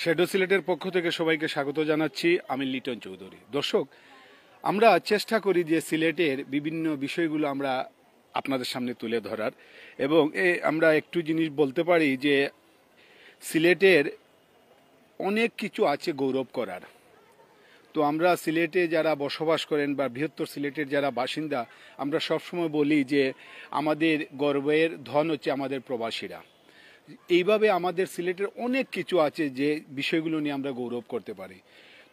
Shadow সিলেটের পক্ষ থেকে সবাইকে স্বাগত জানাচ্ছি। আমি লিটন চৌধুরী। দর্শক, আমরা চেষ্টা করি যে সিলেটের বিভিন্ন বিষয়গুলো আমরা আপনাদের সামনে তুলে ধরার, এবং আমরা একটু জিনিস বলতে পারি যে সিলেটের অনেক কিছু আছে গৌরব করার। তো আমরা সিলেটে যারা বসবাস করেন বা বৃহত্তর সিলেটের যারা বাসিন্দা, আমরা সবসময় বলি যে আমাদের গর্বের ধন হচ্ছে আমাদের প্রবাসীরা। এইভাবে আমাদের সিলেটের অনেক কিছু আছে যে বিষয়গুলো নিয়ে আমরা গৌরব করতে পারি।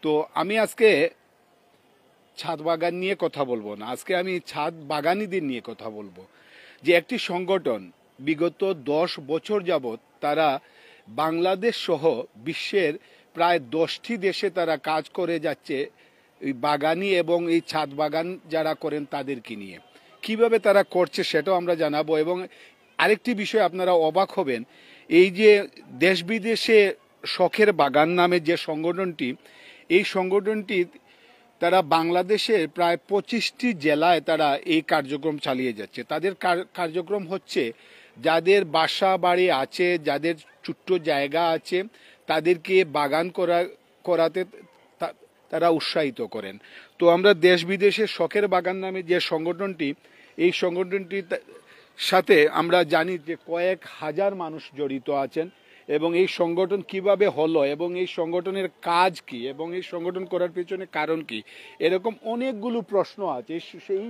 তো আমি আজকে ছাদ বাগান নিয়ে কথা বলবো না, আজকে আমি ছাদ বাগানীদের নিয়ে কথা বলবো। যে একটি সংগঠন বিগত 10 বছর যাবৎ তারা বাংলাদেশ সহ বিশ্বের প্রায় 10টি দেশে তারা কাজ করে যাচ্ছে এই বাগানি এবং এই ছাদ বাগান যারা করেন তাদেরকে নিয়ে। কিভাবে তারা করছে সেটাও আমরা জানাবো। এবং আরেকটি বিষয় আপনারা অবাক হবেন, এই যে দেশ বিদেশে শখের বাগান নামে যে সংগঠনটি, এই সংগঠনটি তারা বাংলাদেশের প্রায় 25টি জেলায় তারা এই কার্যক্রম চালিয়ে যাচ্ছে। তাদের কার্যক্রম হচ্ছে যাদের বাসা বাড়ি আছে, যাদের ছোট্ট জায়গা আছে, তাদেরকে বাগান করাতে তারা উৎসাহিত করেন। তো আমরা দেশ বিদেশের শখের বাগান নামে যে সংগঠনটি, এই সংগঠনটির সাথে আমরা জানি যে কয়েক হাজার মানুষ জড়িত আছেন। এবং এই সংগঠন কিভাবে হলো এবং এই সংগঠনের কাজ কি এবং এই সংগঠন করার পেছনে কারণ কি, এরকম অনেকগুলো প্রশ্ন আছে। সেই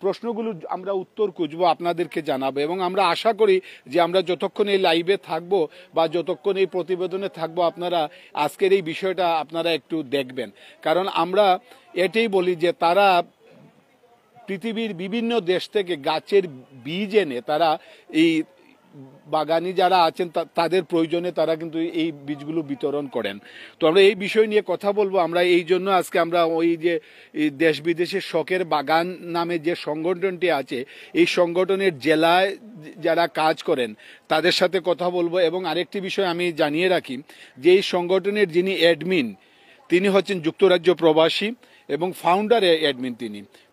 প্রশ্নগুলো আমরা উত্তর খুঁজবো, আপনাদেরকে জানাবো। এবং আমরা আশা করি যে আমরা যতক্ষণ এই লাইভে থাকবো বা যতক্ষণ এই প্রতিবেদনে থাকবো, আপনারা আজকের এই বিষয়টা আপনারা একটু দেখবেন। কারণ আমরা এটাই বলি যে তারা পৃথিবীর বিভিন্ন দেশ থেকে গাছের বীজ এনে তারা এই বাগানি যারা আছেন তাদের প্রয়োজনে তারা কিন্তু এই বীজগুলো বিতরণ করেন। তো আমরা এই বিষয় নিয়ে কথা বলবো। আমরা এই জন্য আজকে আমরা ওই যে দেশ বিদেশের শখের বাগান নামে যে সংগঠনটি আছে, এই সংগঠনের জেলায় যারা কাজ করেন তাদের সাথে কথা বলবো। এবং আরেকটি বিষয় আমি জানিয়ে রাখি যে এই সংগঠনের যিনি অ্যাডমিন, তিনি হচ্ছেন যুক্তরাজ্য প্রবাসী এবং ফাউন্ডার অ্যাডমিন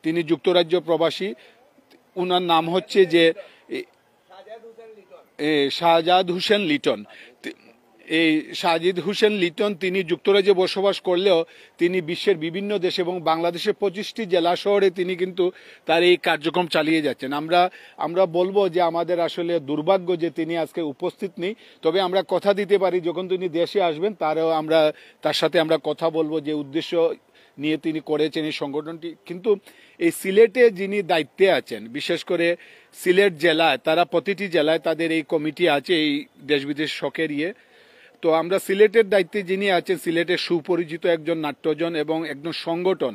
তিনি যুক্তরাজ্য প্রবাসী। উনার নাম হচ্ছে যে শাহজাদ হোসেন লিটন। এই শাহজাদ হোসেন লিটন তিনি যুক্তরাজ্যে বসবাস করলেও তিনি বিশ্বের বিভিন্ন দেশ এবং বাংলাদেশের 25টি জেলা শহরে তিনি কিন্তু তার এই কার্যক্রম চালিয়ে যাচ্ছেন। আমরা বলবো যে আমাদের আসলে দুর্ভাগ্য যে তিনি আজকে উপস্থিত নেই। তবে আমরা কথা দিতে পারি যখন তিনি দেশে আসবেন তার সাথে আমরা কথা বলবো যে উদ্দেশ্য নিয়ে তিনি করেছেন এই সংগঠনটি। কিন্তু এই সিলেটে যিনি দায়িত্বে আছেন, বিশেষ করে সিলেট জেলায়, তারা প্রতিটি জেলায় তাদের এই কমিটি আছে এই দেশ বিদেশ শখের ইয়ে। তো আমরা সিলেটের দায়িত্বে যিনি আছেন, সিলেটের সুপরিচিত একজন নাট্যজন এবং একজন সংগঠন,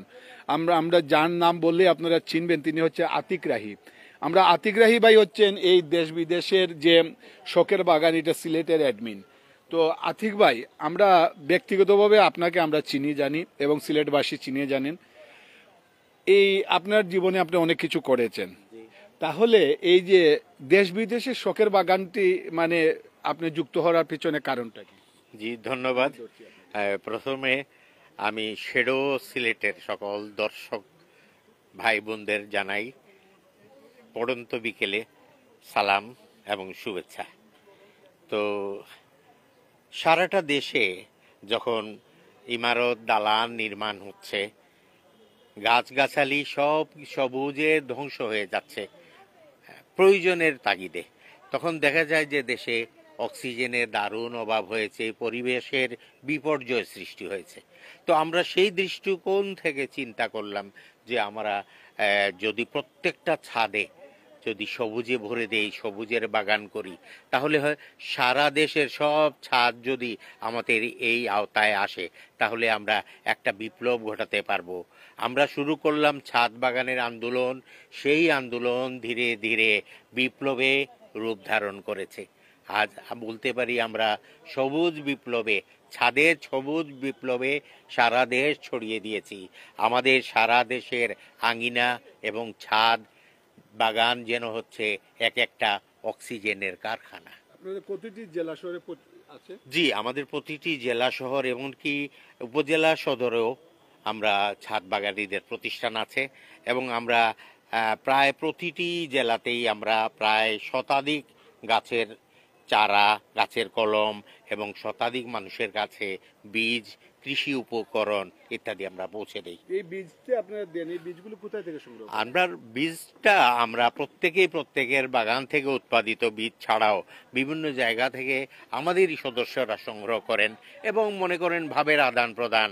আমরা যার নাম বললে আপনারা চিনবেন, তিনি হচ্ছে আতিক রাহি। আমরা আতিক রাহি ভাই হচ্ছেন এই দেশ বিদেশের যে শখের বাগান, এটা সিলেটের অ্যাডমিন। তো আতিক ভাই, আমরা ব্যক্তিগতভাবে আপনাকে আমরা চিনি জানি এবং সিলেটবাসী চিনে জানেন। এই আপনার জীবনে আপনি অনেক কিছু করেছেন, তাহলে এই যে দেশ বিদেশের শখের বাগানটি মানে আপনি যুক্ত হওয়ার পিছনে কারণটা কি? জি, ধন্যবাদ। প্রথমে আমি শ্যাডো সিলেটের সকল দর্শক ভাই বোনদের জানাই পড়ন্ত বিকেলে সালাম এবং শুভেচ্ছা। তো সারাটা দেশে যখন ইমারত দালান নির্মাণ হচ্ছে, গাছগাছালি সব সবুজে ধ্বংস হয়ে যাচ্ছে প্রয়োজনের তাগিদে, তখন দেখা যায় যে দেশে অক্সিজেনের দারুণ অভাব হয়েছে, পরিবেশের বিপর্যয় সৃষ্টি হয়েছে। তো আমরা সেই দৃষ্টিকোণ থেকে চিন্তা করলাম যে আমরা যদি প্রত্যেকটা ছাদে যদি সবুজে ভরে দেই, সবুজের বাগান করি, তাহলে হয় সারা দেশের সব ছাদ যদি আমাদের এই আওতায় আসে, তাহলে আমরা একটা বিপ্লব ঘটাতে পারবো। আমরা শুরু করলাম ছাদ বাগানের আন্দোলন, সেই আন্দোলন ধীরে ধীরে বিপ্লবে রূপ ধারণ করেছে। আজ বলতে পারি আমরা সবুজ বিপ্লবে, ছাদের সবুজ বিপ্লবে সারা দেশ ছড়িয়ে দিয়েছি। আমাদের সারা দেশের আঙিনা এবং ছাদ বাগান যেন হচ্ছে এক একটা অক্সিজেনের কারখানা। প্রতিটি জেলা শহরে আছে? জি, আমাদের প্রতিটি জেলা শহর এমনকি উপজেলা সদরেও আমরা ছাদ বাগানীদের প্রতিষ্ঠান আছে। এবং আমরা প্রায় প্রতিটি জেলাতেই আমরা প্রায় শতাধিক গাছের চারা, গাছের কলম এবং শতাধিক মানুষের কাছে বীজ, কৃষি উপকরণ ইত্যাদি আমরা পৌঁছে দিই। এই বীজটা আপনারা দেন, এই বীজগুলো কোথায় থেকে সংগ্রহ করেন? আমরা বীজটা আমরা প্রত্যেকের বাগান থেকে উৎপাদিত বীজ ছাড়াও বিভিন্ন জায়গা থেকে আমাদেরই সদস্যরা সংগ্রহ করেন এবং মনে করেন ভাবের আদান প্রদান,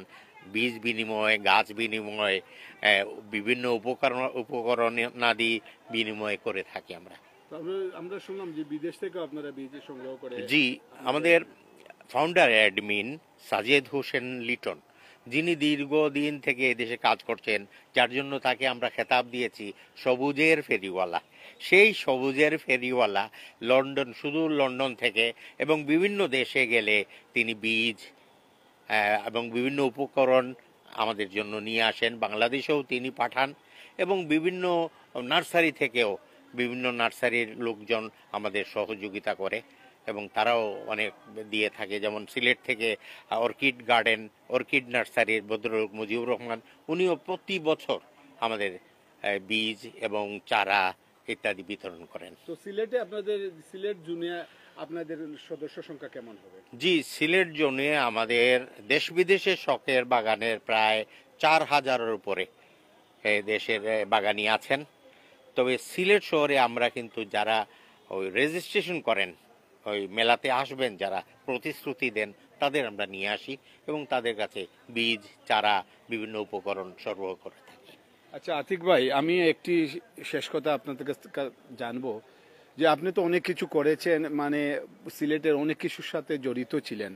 বীজ বিনিময়, গাছ বিনিময়, বিভিন্ন উপকরণাদি বিনিময় করে থাকি আমরা। আমরা শুনলাম যে বিদেশ থেকে আপনারা বীজ সংগ্রহ করে। জি, আমাদের ফাউন্ডার অ্যাডমিন সাজেদ হোসেন লিটন, যিনি দীর্ঘদিন থেকে এদেশে কাজ করছেন, যার জন্য তাকে আমরা খেতাব দিয়েছি সবুজের ফেরিওয়ালা। সেই সবুজের ফেরিওয়ালা শুধু লন্ডন থেকে এবং বিভিন্ন দেশে গেলে তিনি বীজ এবং বিভিন্ন উপকরণ আমাদের জন্য নিয়ে আসেন। বাংলাদেশেও তিনি পাঠান এবং বিভিন্ন নার্সারির লোকজন আমাদের সহযোগিতা করে এবং তারাও অনেক দিয়ে থাকে। যেমন সিলেট থেকে অর্কিড নার্সারির ভদ্রলোক মুজিবুর রহমান, উনিও প্রতি বছর আমাদের বীজ এবং চারা ইত্যাদি বিতরণ করেন। তো সিলেট জোনে আপনাদের সদস্য সংখ্যা কেমন হবে? জি, সিলেট জোনে আমাদের দেশ বিদেশের শখের বাগানের প্রায় 4,000-এর উপরে দেশের বাগানি আছেন। তবে সিলেট শহরে আমরা কিন্তু যারা ওই রেজিস্ট্রেশন করেন, ওই মেলাতে আসবেন, যারা প্রতিশ্রুতি দেন, তাদের আমরা নিয়ে আসি এবং তাদের কাছে বীজ, চারা, বিভিন্ন উপকরণ সরবরাহ করে থাকি। আচ্ছা আতিক ভাই, আমি একটি শেষ কথা আপনাদের কাছ থেকে জানবো যে আপনি তো অনেক কিছু করেছেন, মানে সিলেটের অনেক কিছুর সাথে জড়িত ছিলেন,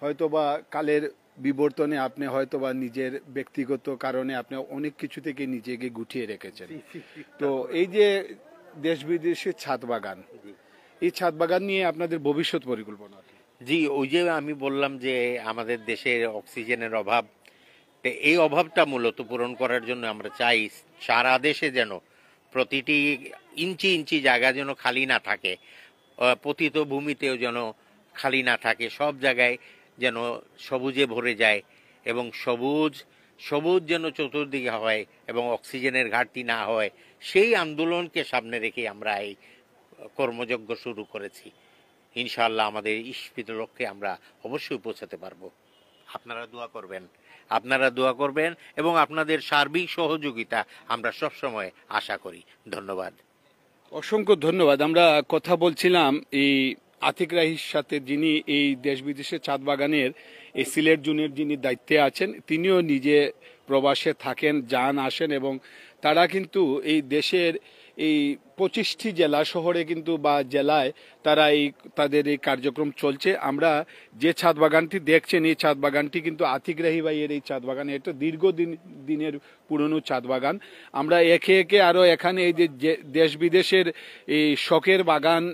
হয়তোবা কালের বিবর্তনে আপনি হয়তোবা নিজের ব্যক্তিগত কারণে আপনি অনেক কিছু থেকে নিজেকে গুটিয়ে রেখেছেন। তো এই যে দেশ বিদেশের ছাদ বাগান, এই ছাদ বাগান নিয়ে আপনাদের ভবিষ্যৎ পরিকল্পনা? জি, ওই যে আমি বললাম যে আমাদের দেশে অক্সিজেনের অভাব, তো এই অভাবটা মূলত পূরণ করার জন্য আমরা চাই সারা দেশে যেন প্রতিটি ইঞ্চি ইঞ্চি জায়গা যেন খালি না থাকে, পতিত ভূমিতেও যেন খালি না থাকে, সব জায়গায় যেন সবুজে ভরে যায় এবং সবুজ যেন চতুর্দিকে হয় এবং অক্সিজেনের ঘাটতি না হয়। সেই আন্দোলনকে সামনে রেখে আমরা এই কর্মযজ্ঞ শুরু করেছি। ইনশাআল্লাহ আমাদের ইস্পিত লক্ষ্যে আমরা অবশ্যই পৌঁছাতে পারবো। আপনারা দোয়া করবেন এবং আপনাদের সার্বিক সহযোগিতা আমরা সবসময় আশা করি। ধন্যবাদ। অসংখ্য ধন্যবাদ। আমরা কথা বলছিলাম এই আতিক রাহির সাথে, যিনি এই দেশ বিদেশের ছাদ বাগানের এই সিলেট জোনের যিনি দায়িত্বে আছেন। তিনিও নিজে প্রবাসে থাকেন, যান আসেন এবং তারা কিন্তু এই দেশের এই 25টি জেলা শহরে কিন্তু বা জেলায় তারা তাদের এই কার্যক্রম চলছে। আমরা যে ছাদ বাগানটি দেখছেন, এই ছাদ বাগানটি কিন্তু আতিক রাহি ভাইয়ের এই ছাদ বাগান, এটা দিনের পুরনো ছাদ বাগান। আমরা একে একে আরো এখানে এই যে দেশ বিদেশের এই শখের বাগান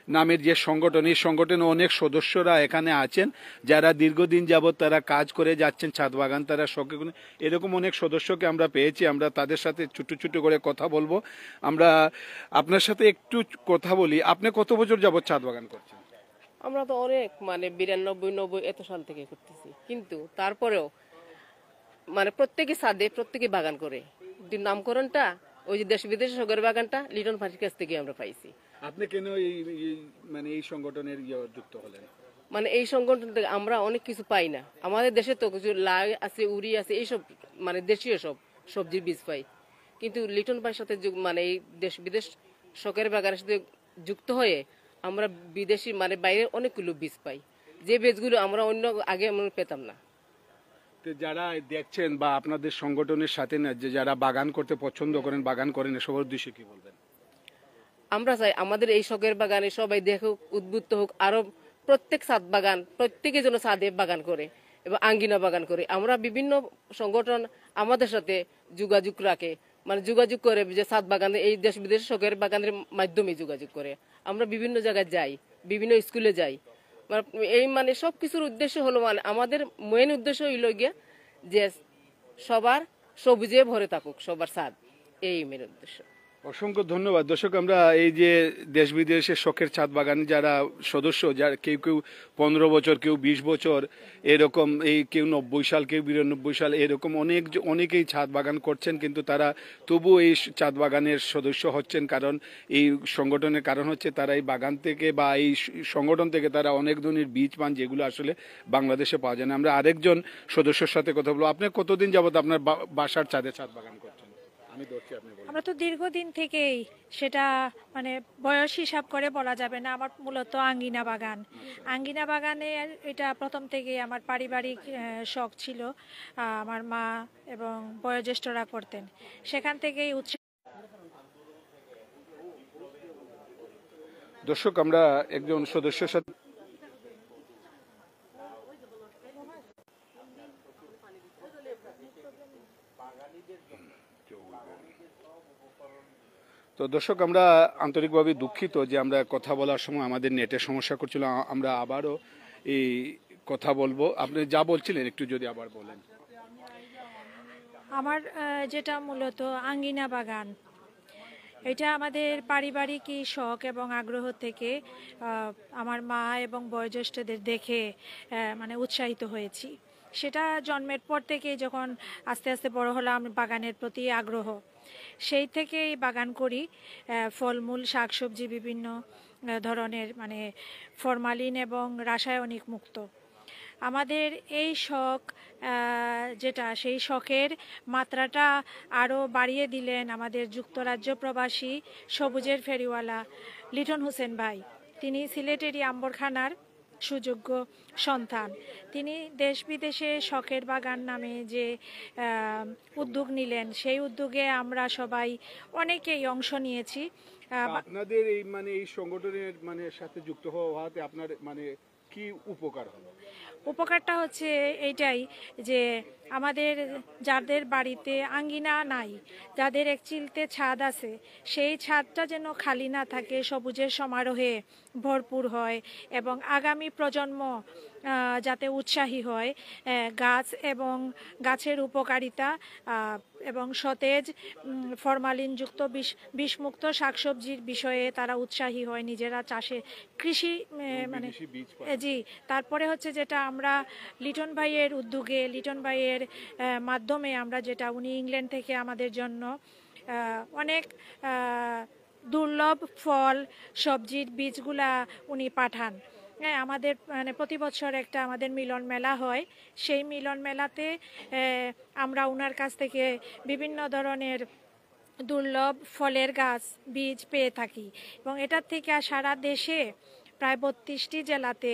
নামের যে সংগঠন, এই সংগঠনে অনেক সদস্যরা এখানে আছেন যারা দীর্ঘদিন যাবৎ তারা কাজ করে যাচ্ছেন ছাদ বাগান, তারা শখে এরকম অনেক সদস্যকে আমরা পেয়েছি। আমরা তাদের সাথে ছোট করে কথা বলবো। আমরা আপনার সাথে একটু কথা বলি। আপনি কত বছর যাবৎ ছাদ বাগান করছেন? আমরা তো অনেক 92-90 এত সাল থেকে করতেছি, কিন্তু তারপরেও প্রত্যেকে ছাদে প্রত্যেকে বাগান করে। নামকরণটা ওই যে দেশ বিদেশের শখের বাগানটা লিটন ভাইয়ের কাছ থেকে আমরা পাইছি। আপনি কেন এই সংগঠনের যুক্ত হলেন? এই সংগঠন থেকে আমরা অনেক কিছু পাই না। আমাদের দেশে তো কিছু লাই আছে, উড়ি আছে, এইসব দেশীয় সব সবজির বীজ পাই, কিন্তু লিটন ভাইয়ের সাথে এই দেশ বিদেশ শখের বাগানের সাথে যুক্ত হয়ে আমরা বিদেশি বাইরে অনেকগুলো বীজ পাই, যে বীজগুলো আমরা অন্য আগে আমরা পেতাম না। যারা দেখছেন বা আপনাদের সংগঠনের সাথে না, যে যারা বাগান করতে পছন্দ করেন, বাগান করেন, সবার উদ্দেশ্যে কি বলবেন? আমরা চাই আমাদের এই শখের বাগানে সবাই দেখুক, উদ্বুদ্ধ হোক, আরো প্রত্যেক ছাদ বাগান প্রত্যেকের জন্য ছাদে বাগান করে এবং আঙ্গিনা বাগান করে। আমরা বিভিন্ন সংগঠন আমাদের সাথে যোগাযোগ রাখে, যোগাযোগ করে যে ছাদ বাগানে এই দেশ বিদেশের শখের বাগানের মাধ্যমে যোগাযোগ করে। আমরা বিভিন্ন জায়গায় যাই, বিভিন্ন স্কুলে যাই। এই সবকিছুর উদ্দেশ্য হলো আমাদের মেইন উদ্দেশ্য হইল গিয়া যে সবার সবুজে ভরে থাকুক সবার ছাদ, এই মেইন উদ্দেশ্য। অসংখ্য ধন্যবাদ। দর্শক, আমরা এই যে দেশ বিদেশের শখের ছাদ বাগান যারা সদস্য, যারা কেউ কেউ 15 বছর, কেউ 20 বছর, এরকম এই কেউ 90 সাল, কেউ 92 সাল, এরকম অনেকেই ছাদ বাগান করছেন, কিন্তু তারা তবু এই ছাদ বাগানের সদস্য হচ্ছেন। কারণ এই সংগঠনের কারণ হচ্ছে তারা এই বাগান থেকে বা এই সংগঠন থেকে তারা অনেক ধরনের বীজ পান, যেগুলো আসলে বাংলাদেশে পাওয়া যায় না। আমরা আরেকজন সদস্যর সাথে কথা বলবো। আপনি কতদিন যাবত আপনার বাসার ছাদে ছাদ বাগান করছেন? আমি ধরছি, আপনি বলুন। আমরা তো দীর্ঘদিন থেকেই, সেটা মানে বয়স হিসাব করে বলা যাবে না। আমার মূলত আঙ্গিনা বাগান। আঙ্গিনা বাগানে এটা প্রথম থেকেই আমার পারিবারিক শখ ছিল। আমার মা এবং বয়োজ্যেষ্ঠরা করতেন, সেখান থেকেই দর্শক, আমরা একজন সদস্যের সাথে তো দর্শক, আমরা আন্তরিকভাবে দুঃখিত যে আমরা কথা বলার সময় আমাদের নেটের সমস্যা করছিল। আমরা আবারও এই কথা বলবো। আপনি যা বলছিলেন একটু যদি আবার বলেন। আমার যেটা মূলত আঙ্গিনা বাগান, এটা আমাদের পারিবারিকই শখ এবং আগ্রহ থেকে আমার মা এবং বয়োজ্যেষ্ঠদের দেখে মানে উৎসাহিত হয়েছি। সেটা জন্মের পর থেকে, যখন আস্তে আস্তে বড় হলাম, বাগানের প্রতি আগ্রহ সেই থেকেই বাগান করি। ফলমূল, শাকসবজি, বিভিন্ন ধরনের, মানে ফরমালিন এবং রাসায়নিক মুক্ত। আমাদের এই শখ, যেটা সেই শখের মাত্রাটা আরও বাড়িয়ে দিলেন আমাদের যুক্তরাজ্য প্রবাসী সবুজের ফেরিওয়ালা লিটন হোসেন ভাই। তিনি সিলেটেরই আম্বরখানার সুযোগ্য সন্তান। তিনি দেশ বিদেশে শখের বাগান নামে যে উদ্যোগ নিলেন, সেই উদ্যোগে আমরা সবাই অনেকেই অংশ নিয়েছি। আপনাদের এই এই সংগঠনের সাথে যুক্ত হওয়াতে আপনার কি উপকার হলো? উপকারটা হচ্ছে এইটাই যে আমাদের যাদের বাড়িতে আঙ্গিনা নাই, যাদের এক চিলতে ছাদ আছে, সেই ছাদটা যেন খালি না থাকে, সবুজের সমারোহে ভরপুর হয় এবং আগামী প্রজন্ম যাতে উৎসাহী হয়। গাছ এবং গাছের উপকারিতা এবং সতেজ ফরমালিনযুক্ত বিষমুক্ত শাকসবজির বিষয়ে তারা উৎসাহী হয়, নিজেরা চাষে কৃষি জি। তারপরে হচ্ছে যেটা আমরা লিটন ভাইয়ের উদ্যোগে, লিটন ভাইয়ের মাধ্যমে আমরা যেটা, উনি ইংল্যান্ড থেকে আমাদের জন্য অনেক দুর্লভ ফল সবজির বীজগুলা উনি পাঠান। হ্যাঁ, আমাদের প্রতি বছর একটা আমাদের মিলন মেলা হয়। সেই মিলন মেলাতে আমরা ওনার কাছ থেকে বিভিন্ন ধরনের দুর্লভ ফলের গাছ, বীজ পেয়ে থাকি এবং এটার থেকে সারা দেশে প্রায় 32টি জেলাতে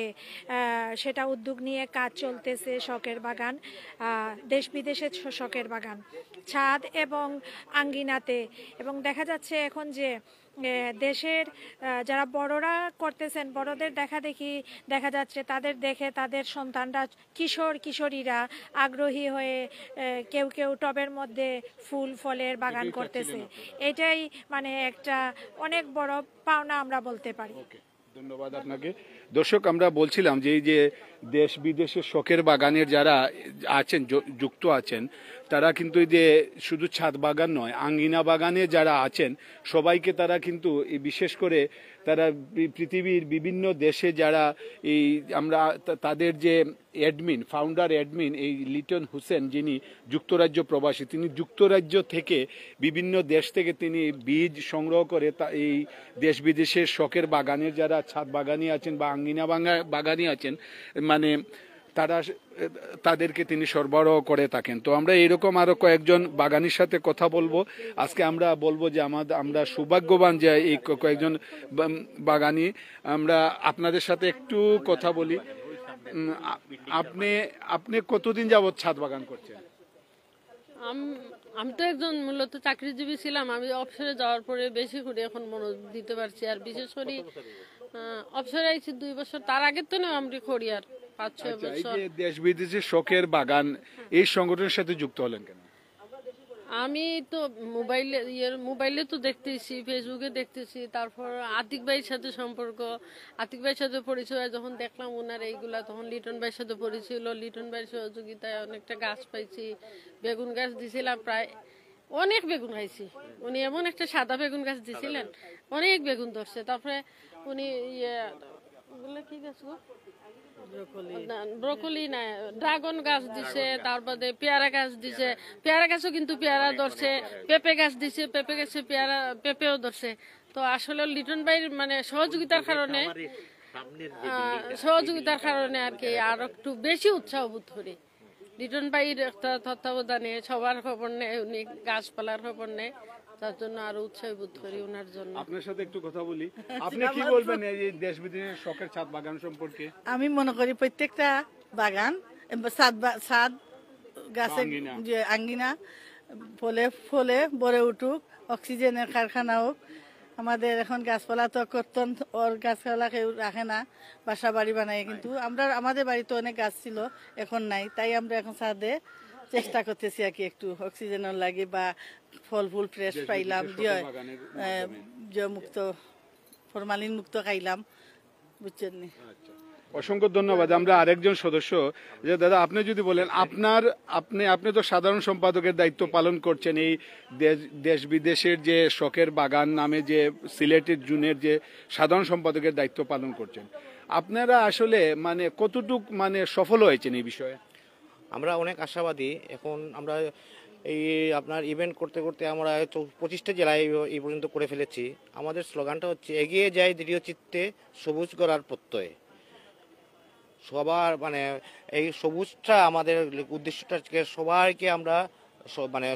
সেটা উদ্যোগ নিয়ে কাজ চলতেছে। শখের বাগান, দেশ বিদেশে শখের বাগান, ছাদ এবং আঙ্গিনাতে। এবং দেখা যাচ্ছে এখন যে দেশের যারা বড়রা করতেছেন, বড়দের দেখা যাচ্ছে তাদের দেখে তাদের সন্তানরা, কিশোর কিশোরীরা আগ্রহী হয়ে কেউ কেউ টবের মধ্যে ফুল ফলের বাগান করতেছে। এটাই একটা অনেক বড় পাওনা আমরা বলতে পারি। ধন্যবাদ আপনাকে। দর্শক, আমরা বলছিলাম যে এই যে দেশ বিদেশের শখের বাগানের যারা আছেন, যুক্ত আছেন, তারা কিন্তু এই যে শুধু ছাদ বাগান নয়, আঙ্গিনা বাগানে যারা আছেন সবাইকে তারা কিন্তু বিশেষ করে তারা পৃথিবীর বিভিন্ন দেশে যারা এই আমরা তাদের যে ফাউন্ডার অ্যাডমিন এই লিটন হোসেন, যিনি যুক্তরাজ্য প্রবাসী, তিনি যুক্তরাজ্য থেকে বিভিন্ন দেশ থেকে তিনি বীজ সংগ্রহ করে এই দেশ বিদেশের শখের বাগানের যারা ছাদ বাগানি আছেন বা আঙ্গিনা বাগানি আছেন, তাদেরকে তিনি সরবরাহ করে থাকেন। তো আমরা এরকম আরো কয়েকজন বাগানির সাথে কথা বলবো। আজকে আমরা বলবো যে আমরা সৌভাগ্যবান যে এই কয়েকজন বাগানি, আমরা আপনাদের সাথে একটু কথা বলি। আপনি কতদিন যাবত ছাদ বাগান করছেন? আমি তো একজন মূলত চাকরিজীবী ছিলাম। আমি অবসরে যাওয়ার পরে বেশি করে এখন মনোযোগ দিতে পারছি। আর বিশেষ করে অবসরে আইছি 2 বছর, তার আগে তো না আমরা করি আর 5-6 বছর। এই যে দেশ বিদেশের শখের বাগান, এই সংগঠনের সাথে যুক্ত হলেন কেন? আমি তো মোবাইলে তো দেখতেছি, ফেসবুকে দেখতেছি, তারপর আতিক ভাইয়ের সাথে সম্পর্ক, আতিক ভাইয়ের সাথে পরিচয় যখন দেখলাম ওনার এইগুলা, তখন লিটন ভাইয়ের সাথে পরিচয় হলো। লিটন ভাইয়ের সহযোগিতায় অনেকটা গাছ পাইছি। বেগুন গাছ দিছিলাম প্রায় অনেক বেগুন খাইছি। উনি এমন একটা সাদা বেগুন গাছ দিছিলেন, অনেক বেগুন ধরছে। তারপরে উনি ইয়ে বলে কি গাছ গো, ব্রকলি না, ড্রাগন গাছ দিছে, তারপরে পেয়ারা গাছ দিছে, পেয়ারা গাছও কিন্তু পেয়ারা ধরছে, পেঁপে গাছ দিছে, পেঁপে গাছে পেয়ারা পেঁপেও ধরছে। তো আসলে লিটন ভাইয়ের মানে সহযোগিতার কারণে আর কি আর একটু বেশি উৎসাহ বোধ করি। লিটন ভাইয়ের একটা তত্ত্বাবধানে সবার খবর নেয়, উনি গাছপালার খবর নেয়, তার জন্য আরো উৎসাহ বোধ করি ওনার জন্য। আপনার সাথে একটু কথা বলি, আপনি কি বলবেন এই দেশ বিদেশের শখের ছাদ বাগান সম্পর্কে? আমি মনে করি প্রত্যেকটা বাগান ছাদ গাছের আঙ্গিনা। যে আঙ্গিনা ফলে ফলে ভরে উঠুক, অক্সিজেনের কারখানা হোক। আমাদের এখন গাছপালা তো কর্তন ওর গাছপালা কেউ রাখে না, বাসা বাড়ি বানায়, কিন্তু আমাদের বাড়িতে অনেক গাছ ছিল, এখন নাই। তাই আমরা এখন ছাদে চেষ্টা করতেছি আর কি, একটু অক্সিজেনের লাগে বা ফল ফুল ফ্রেশ পাইলাম, যে মুক্ত ফরমালিন মুক্ত খাইলাম, বুঝছেন নি? অসংখ্য ধন্যবাদ। আমরা আরেকজন সদস্য, যে দাদা আপনি যদি বলেন আপনি তো সাধারণ সম্পাদকের দায়িত্ব পালন করছেন এই দেশ বিদেশের যে শখের বাগান নামে যে সিলেটের জুনের যে সাধারণ সম্পাদকের দায়িত্ব পালন করছেন, আপনারা আসলে মানে কতটুক মানে সফল হয়েছেন এই বিষয়ে? আমরা অনেক আশাবাদী। এখন আমরা এই আপনার ইভেন্ট করতে করতে আমরা 25টা জেলায় এই পর্যন্ত করে ফেলেছি। আমাদের স্লোগানটা হচ্ছে এগিয়ে যায় দৃঢ় চিত্তে, সবুজ করার প্রত্যয়ে। সবার মানে এই সবুজটা আমাদের উদ্দেশ্যটাকে সবাইকে আমরা মানে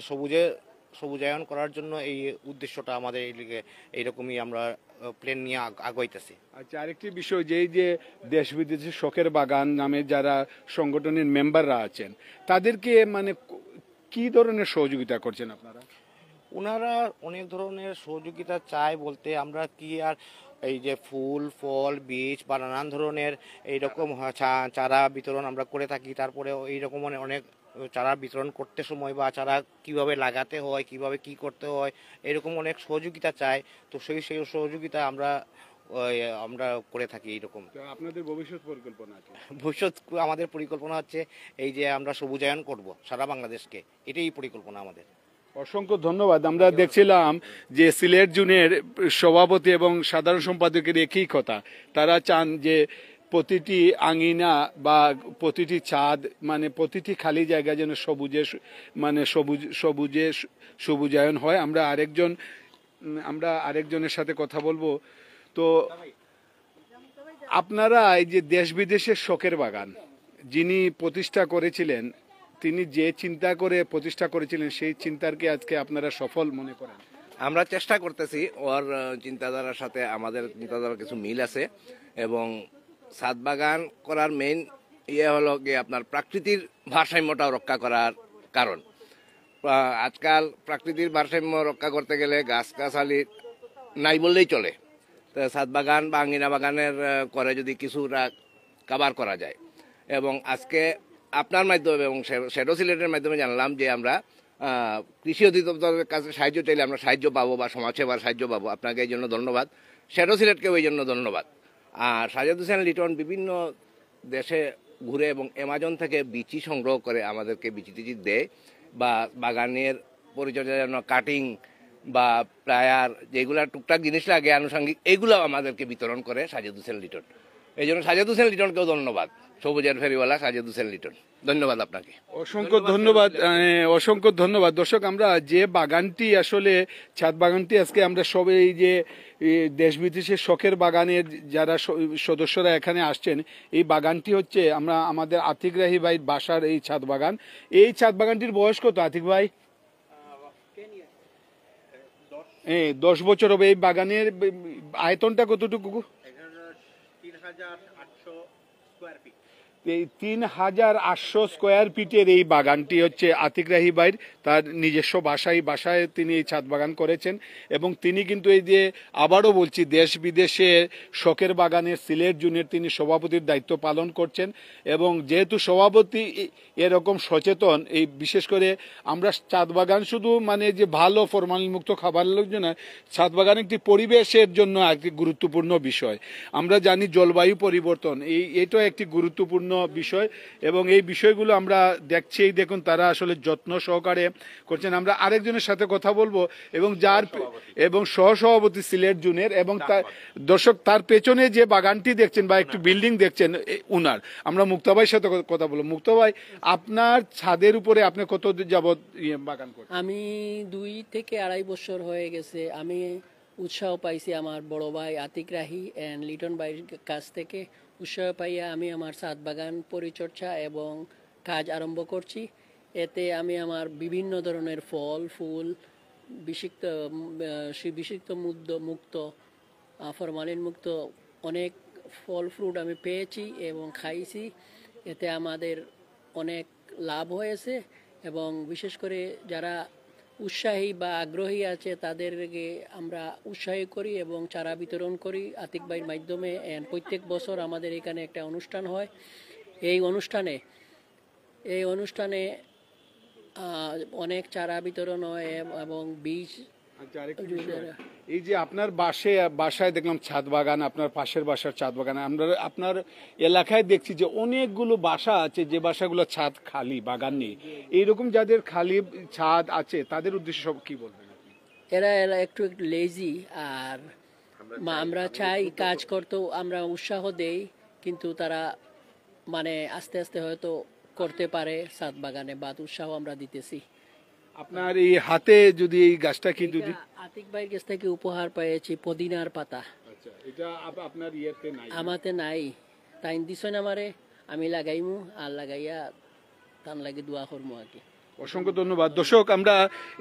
সবুজায়ন করার জন্য এই উদ্দেশ্যটা আমাদের এইরকমই আমরা প্ল্যান নিয়ে আগাইতেছি। আচ্ছা, আরেকটি বিষয়, যে এই যে দেশ বিদেশের শখের বাগান নামে যারা সংগঠনের মেম্বাররা আছেন, তাদেরকে মানে কি ধরনের সহযোগিতা করছেন আপনারা? ওনারা অনেক ধরনের সহযোগিতা চায় বলতে, আমরা কি আর এই যে ফুল ফল বীজ বা নানান ধরনের এইরকম চারা বিতরণ আমরা করে থাকি। তারপরে এইরকম অনেক চারা বিতরণ করতে সময় বা চারা কিভাবে লাগাতে হয়, কিভাবে কি করতে হয়, এরকম অনেক সহযোগিতা চায়। তো সেই সহযোগিতা আমরা করে থাকি। এইরকম আপনাদের ভবিষ্যৎ পরিকল্পনা আছে? ভবিষ্যৎ আমাদের পরিকল্পনা হচ্ছে এই যে আমরা সবুজায়ন করব সারা বাংলাদেশকে, এটাই পরিকল্পনা আমাদের। অসংখ্য ধন্যবাদ। আমরা দেখছিলাম যে সিলেট জুনের সভাপতি এবং সাধারণ সম্পাদকের একই কথা, তারা চান যে প্রতিটি আঙিনা বা প্রতিটি ছাদ মানে প্রতিটি খালি জায়গা যেন সবুজায়ন হয়। আমরা আরেকজনের সাথে কথা বলবো। তো আপনারা এই যে দেশ বিদেশের শখের বাগান যিনি প্রতিষ্ঠা করেছিলেন, তিনি যে চিন্তা করে প্রতিষ্ঠা করেছিলেন, সেই চিন্তারকে আজকে আপনারা সফল মনে করেন? আমরা চেষ্টা করতেছি, ওর চিন্তাধারার সাথে আমাদের চিন্তাধারার কিছু মিল আছে। এবং ছাদ বাগান করার মেইন হলো গিয়ে আপনার প্রাকৃতির ভারসাম্যটা রক্ষা করার কারণ। আজকাল প্রাকৃতির ভারসাম্য রক্ষা করতে গেলে গাছগাছালি নাই বললেই চলে। তো ছাদ বাগান বা আঙ্গিনা বাগানের করে যদি কিছুটা কাভার করা যায়। এবং আজকে আপনার মাধ্যমে এবং শ্যাডো সিলেটের মাধ্যমে জানলাম যে আমরা কৃষি অধিদপ্তরের কাছে সাহায্য চাইলে আমরা সাহায্য পাবো বা সমাজসেবার সাহায্য পাবো। আপনাকে এই জন্য ধন্যবাদ, শ্যাডো সিলেটকেও এই জন্য ধন্যবাদ। আর সাজেদ হোসেন লিটন বিভিন্ন দেশে ঘুরে এবং অ্যামাজন থেকে বিচি সংগ্রহ করে আমাদেরকে বিচি টিচি দেয়, বা বাগানের পরিচর্যার জন্য কাটিং বা প্লায়ার যেগুলো টুকটাক জিনিস লাগে আনুষঙ্গিক, এগুলো আমাদেরকে বিতরণ করে সাজেদ হোসেন লিটন। এই জন্য সাজেদ হোসেন লিটনকেও ধন্যবাদ, সবুজের ফেরিওয়ালা সাজেদ হোসেন লিটন, ধন্যবাদ আপনাকে। অসংখ্য ধন্যবাদ, অসংখ্য ধন্যবাদ। দর্শক, আমরা যে বাগানটি আসলে ছাদ বাগানটি আজকে আমরা সবাই যে দেশ বিদেশের শখের বাগানের যারা সদস্যরা এখানে আসছেন, এই বাগানটি হচ্ছে আমাদের আতিক রাহি ভাই বাসার এই ছাদ বাগান। এই ছাদ বাগানটির বয়স কত আতিক ভাই? 10 বছর হবে। এই বাগানের আয়তনটা কতটুকু? 3,800 স্কোয়ার ফিটের এই বাগানটি হচ্ছে আতিক রাহি ভাইয়ের, তার নিজস্ব বাসায় তিনি এই ছাদ বাগান করেছেন। এবং তিনি কিন্তু এই যে আবারও বলছি দেশ বিদেশে শখের বাগানের সিলেট জুনের তিনি সভাপতির দায়িত্ব পালন করছেন। এবং যেহেতু সভাপতি এরকম সচেতন, এই বিশেষ করে আমরা ছাদ বাগান শুধু মানে যে ভালো ফরমালিন মুক্ত খাবারের জন্য, ছাদ বাগান একটি পরিবেশের জন্য একটি গুরুত্বপূর্ণ বিষয়। আমরা জানি জলবায়ু পরিবর্তন এটা একটি গুরুত্বপূর্ণ বিষয়, এবং এই বিষয়গুলো আমরা দেখছি। এই দেখুন তারা আসলে যত্ন সহকারে করছেন। আমরা আরেকজনের সাথে কথা বলবো, এবং সহসভাপতি সিলেট জোনের, এবং দর্শক তার পেছনে যে বাগানটি দেখছেন বা একটু বিল্ডিং দেখছেন উনার, আমরা মুক্তা ভাইয়ের সাথে কথা বলবো। মুক্তা ভাই, আপনার ছাদের উপরে আপনি কত যাবত বাগান করছেন? আমি 2 থেকে 2.5 বছর হয়ে গেছে। আমি উৎসাহ পাইছি আমার বড় ভাই আতিক রাহি অ্যান্ড লিটন ভাইয়ের কাছ থেকে। উৎসাহ পাইয়া আমি আমার ছাদ বাগান পরিচর্যা এবং কাজ আরম্ভ করছি। এতে আমি আমার বিভিন্ন ধরনের ফল ফুল বিষাক্ত মুক্ত ফরমালিন মুক্ত অনেক ফল ফ্রুট আমি পেয়েছি এবং খাইছি। এতে আমাদের অনেক লাভ হয়েছে, এবং বিশেষ করে যারা উৎসাহী বা আগ্রহী আছে তাদেরকে আমরা উৎসাহী করি এবং চারা বিতরণ করি আতিক ভাইয়ের মাধ্যমে। প্রত্যেক বছর আমাদের এখানে একটা অনুষ্ঠান হয়। এই অনুষ্ঠানে অনেক চারা বিতরণ হয় এবং বীজ। আচ্ছা, আরেকটা বিষয়, এই যে আপনার বাসায় দেখলাম ছাদ বাগান, আপনার পাশের বাসার ছাদ বাগান, আমরা আপনার এলাকায় দেখছি যে অনেকগুলো বাসা আছে যে বাসাগুলো ছাদ খালি, বাগান নেই। এইরকম যাদের খালি ছাদ আছে তাদের উদ্দেশ্যে সব কি বলবেন? এরা একটু লেজি, আর আমরা চাই কাজ করতেও আমরা উৎসাহ দেই, কিন্তু তারা মানে আস্তে আস্তে হয়তো করতে পারে ছাদ বাগানে, বা উৎসাহ আমরা দিতেছি। আপনার এই হাতে যদি এই গাছটা কি যদি আতিক ভাইয়ের কাছ থেকে উপহার পেয়েছি পুদিনার পাতা। আচ্ছা, এটা আপনার ইয়েতে নাই? আমাতে নাই, তাই দিছেন আমারে, আমি লাগাইমু আর লাগাইয়া তান লাগে দোয়া করবো আর কি। অসংখ্য ধন্যবাদ। দর্শক, আমরা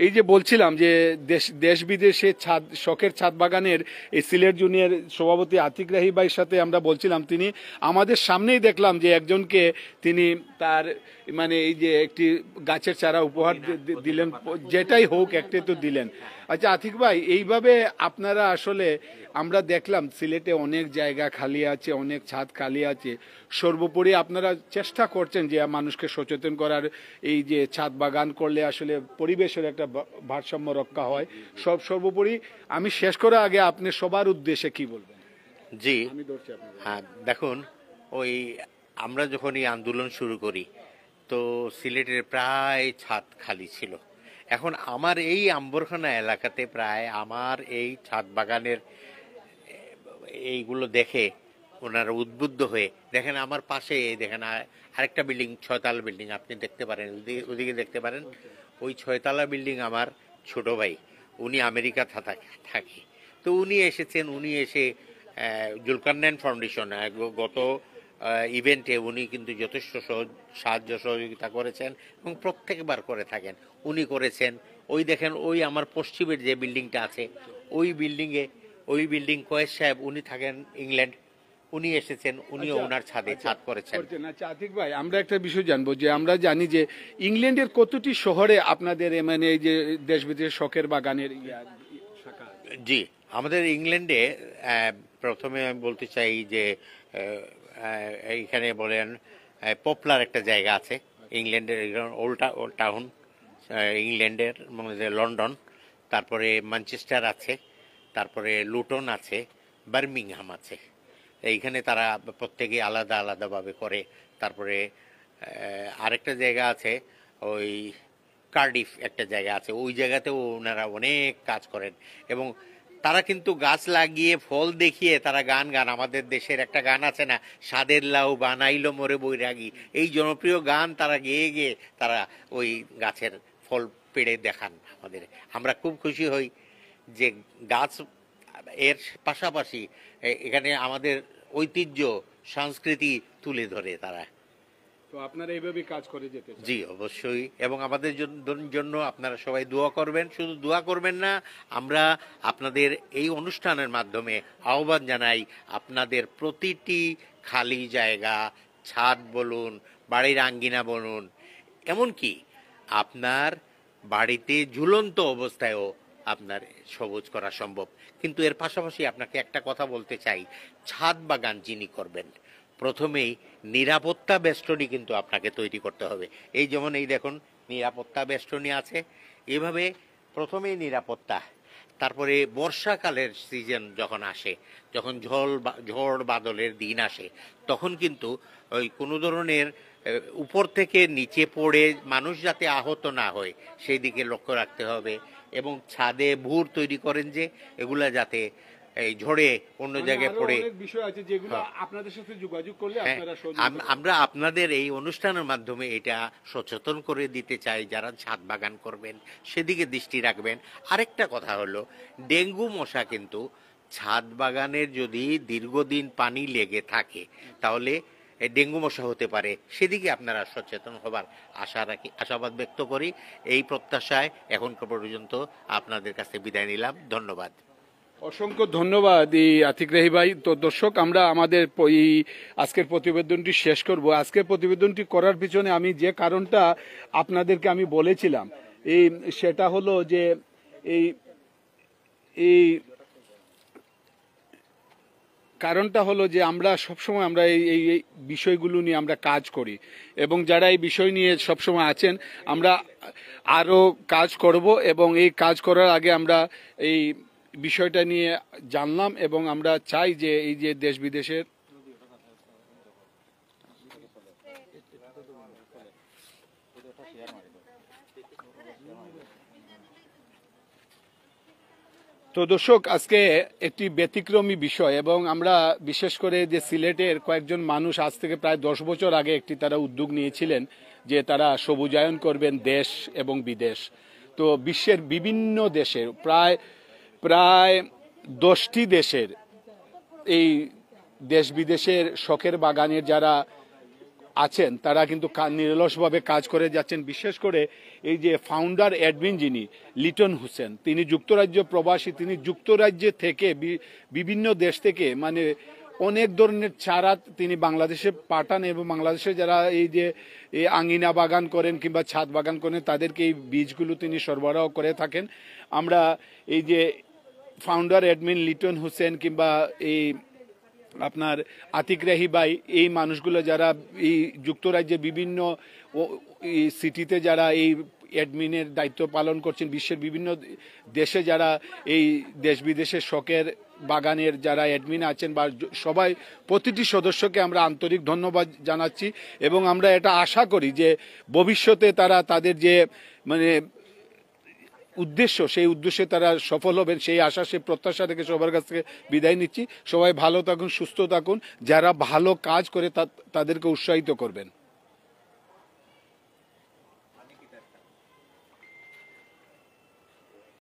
এই যে বলছিলাম যে দেশ বিদেশে শখের ছাদ বাগানের এই সিলেট জুনিয়র সভাপতি আতিক রাহি ভাইয়ের সাথে আমরা বলছিলাম। তিনি আমাদের সামনেই দেখলাম যে একজনকে তিনি তার মানে এই যে একটি গাছের চারা উপহার দিলেন, যেটাই হোক একটাই তো দিলেন। আচ্ছা আতিক ভাই, এইভাবে আপনারা আসলে আমরা দেখলাম সিলেটে অনেক জায়গা খালি আছে, অনেক ছাদ খালি আছে। সর্বোপরি আপনারা চেষ্টা করছেন যে মানুষকে সচেতন করার, এই যে ছাদ বাগান করলে আসলে পরিবেশের একটা ভারসাম্য রক্ষা হয়। সর্বোপরি আমি শেষ করার আগে আপনি সবার উদ্দেশ্যে কি বলবেন? জি, হ্যাঁ, দেখুন, ওই আমরা যখন এই আন্দোলন শুরু করি তো সিলেটের প্রায় ছাদ খালি ছিল। এখন আমার এই আম্বরখানা এলাকাতে প্রায় আমার এই ছাদ বাগানের এইগুলো দেখে ওনারা উদ্বুদ্ধ হয়ে, দেখেন আমার পাশে দেখেন আরেকটা বিল্ডিং, 6 তলা বিল্ডিং আপনি দেখতে পারেন, ওদিকে দেখতে পারেন। ওই 6 তলা বিল্ডিং আমার ছোট ভাই, উনি আমেরিকা থাকে। তো উনি এসেছেন, উনি এসে জুলকারনাইন ফাউন্ডেশন গত ইভেন্টে উনি কিন্তু যথেষ্ট সাহায্য সহযোগিতা করেছেন এবং প্রত্যেকবার করে থাকেন। উনি করেছেন। ওই দেখেন, ওই আমার পশ্চিমের যে বিল্ডিংটা আছে, ওই বিল্ডিং কয়েস সাহেব, উনি থাকেন ইংল্যান্ড, উনি এসেছেন, উনিও ওনার ছাদ করেছেন। আচ্ছা আতিক ভাই, আমরা একটা বিষয় জানবো যে আমরা জানি যে ইংল্যান্ডের কতটি শহরে আপনাদের মানে এই যে দেশ বিদেশের শখের বাগানের শাখা? জি, আমাদের ইংল্যান্ডে প্রথমে আমি বলতে চাই যে এইখানে বলেন পপুলার একটা জায়গা আছে ইংল্যান্ডের, ওল্ড টাউন ইংল্যান্ডের মধ্যে লন্ডন, তারপরে ম্যানচেস্টার আছে, তারপরে লুটন আছে, বার্মিংহাম আছে। এইখানে তারা প্রত্যেকে আলাদা আলাদাভাবে করে। তারপরে আরেকটা জায়গা আছে, ওই কার্ডিফ একটা জায়গা আছে, ওই জায়গাতেও ওনারা অনেক কাজ করেন এবং তারা কিন্তু গাছ লাগিয়ে ফল দেখিয়ে তারা গান আমাদের দেশের একটা গান আছে না, সাদের লাউ বানাইলো মোরে বৈরাগী, এই জনপ্রিয় গান তারা গেয়ে গিয়ে তারা ওই গাছের ফল পেড়ে দেখান আমাদের। আমরা খুব খুশি হই যে গাছ এর পাশাপাশি এখানে আমাদের ঐতিহ্য সংস্কৃতি তুলে ধরে তারা। তো আপনারা এইভাবে কাজ করে যেতে চান? জি, অবশ্যই। এবং আমাদের জন্য আপনারা সবাই দোয়া করবেন। শুধু দোয়া করবেন না, আমরা আপনাদের এই অনুষ্ঠানের মাধ্যমে আহ্বান জানাই, আপনাদের প্রতিটি খালি জায়গা, ছাদ বলুন, বাড়ির আঙ্গিনা বলুন, এমনকি আপনার বাড়িতে ঝুলন্ত অবস্থায়ও আপনার সবুজ করা সম্ভব। কিন্তু এর পাশাপাশি আপনাকে একটা কথা বলতে চাই, ছাদ বাগান যিনি করবেন প্রথমেই নিরাপত্তা বেষ্টনী কিন্তু আপনাকে তৈরি করতে হবে। এই যেমন এই দেখুন নিরাপত্তা বেষ্টনী আছে, এভাবে প্রথমেই নিরাপত্তা, তারপরে বর্ষাকালের সিজন যখন আসে, যখন ঝড় বাদলের দিন আসে, তখন কিন্তু ওই কোনো ধরনের উপর থেকে নিচে পড়ে মানুষ যাতে আহত না হয় সেই দিকে লক্ষ্য রাখতে হবে। এবং ছাদে ভুর তৈরি করেন যে এগুলা যাতে এই ঝড়ে অন্য জায়গায় পড়ে। বিষয় আছে যেগুলো আপনাদের সাথে যোগাযোগ করলে আমরা আপনাদের এই অনুষ্ঠানের মাধ্যমে এটা সচেতন করে দিতে চাই, যারা ছাদ বাগান করবেন সেদিকে দৃষ্টি রাখবেন। আরেকটা কথা হলো, ডেঙ্গু মশা কিন্তু ছাদ বাগানের যদি দীর্ঘদিন পানি লেগে থাকে তাহলে ডেঙ্গু মশা হতে পারে, সেদিকে আপনারা সচেতন হবার আশাবাদ ব্যক্ত করি। এই প্রত্যাশায় এখন পর্যন্ত আপনাদের কাছে বিদায় নিলাম। ধন্যবাদ। অসংখ্য ধন্যবাদ এই আতিক রাহি ভাই। তো দর্শক, আমরা আমাদের এই আজকের প্রতিবেদনটি শেষ করব। আজকের প্রতিবেদনটি করার পিছনে আমি যে কারণটা আপনাদেরকে আমি বলেছিলাম সেটা হলো যে এই কারণটা হলো যে আমরা সবসময় আমরা এই বিষয়গুলো নিয়ে আমরা কাজ করি এবং যারা এই বিষয় নিয়ে সবসময় আছেন আমরা আরও কাজ করব এবং এই কাজ করার আগে আমরা এই বিষয়টা নিয়ে জানলাম এবং আমরা চাই যে এই যে দেশ বিদেশের তো দর্শক, আজকে একটি ব্যতিক্রমী বিষয় এবং আমরা বিশেষ করে যে সিলেটের কয়েকজন মানুষ আজ থেকে প্রায় 10 বছর আগে একটি তারা উদ্যোগ নিয়েছিলেন যে তারা সবুজায়ন করবেন দেশ এবং বিদেশ। তো বিশ্বের বিভিন্ন দেশের প্রায় 10টি দেশের এই দেশ বিদেশের শখের বাগানের যারা আছেন তারা কিন্তু নিরলসভাবে কাজ করে যাচ্ছেন। বিশেষ করে এই যে ফাউন্ডার অ্যাডমিন যিনি লিটন হোসেন, তিনি যুক্তরাজ্য প্রবাসী। তিনি যুক্তরাজ্য থেকে বিভিন্ন দেশ থেকে মানে অনেক ধরনের চারা তিনি বাংলাদেশে পাঠান এবং বাংলাদেশে যারা এই যে এই আঙিনা বাগান করেন কিংবা ছাদ বাগান করেন তাদেরকে এই বীজগুলো তিনি সরবরাহ করে থাকেন। আমরা এই যে ফাউন্ডার অ্যাডমিন লিটন হোসেন কিংবা এই আপনার আতিক রাহি ভাই, এই মানুষগুলো যারা এই যুক্তরাজ্যে বিভিন্ন সিটিতে যারা এই অ্যাডমিনের দায়িত্ব পালন করছেন, বিশ্বের বিভিন্ন দেশে যারা এই দেশ বিদেশের শখের বাগানের যারা অ্যাডমিন আছেন বা সবাই, প্রতিটি সদস্যকে আমরা আন্তরিক ধন্যবাদ জানাচ্ছি এবং আমরা এটা আশা করি যে ভবিষ্যতে তারা তাদের যে মানে উদ্দেশ্য সেই উদ্দেশ্যে তারা সফল হবেন, সেই আশা সেই প্রত্যাশা থেকে সবার কাছ থেকে বিদায় নিচ্ছি। সবাই ভালো থাকুন, সুস্থ থাকুন, যারা ভালো কাজ করে তাদেরকে উৎসাহিত করবেন।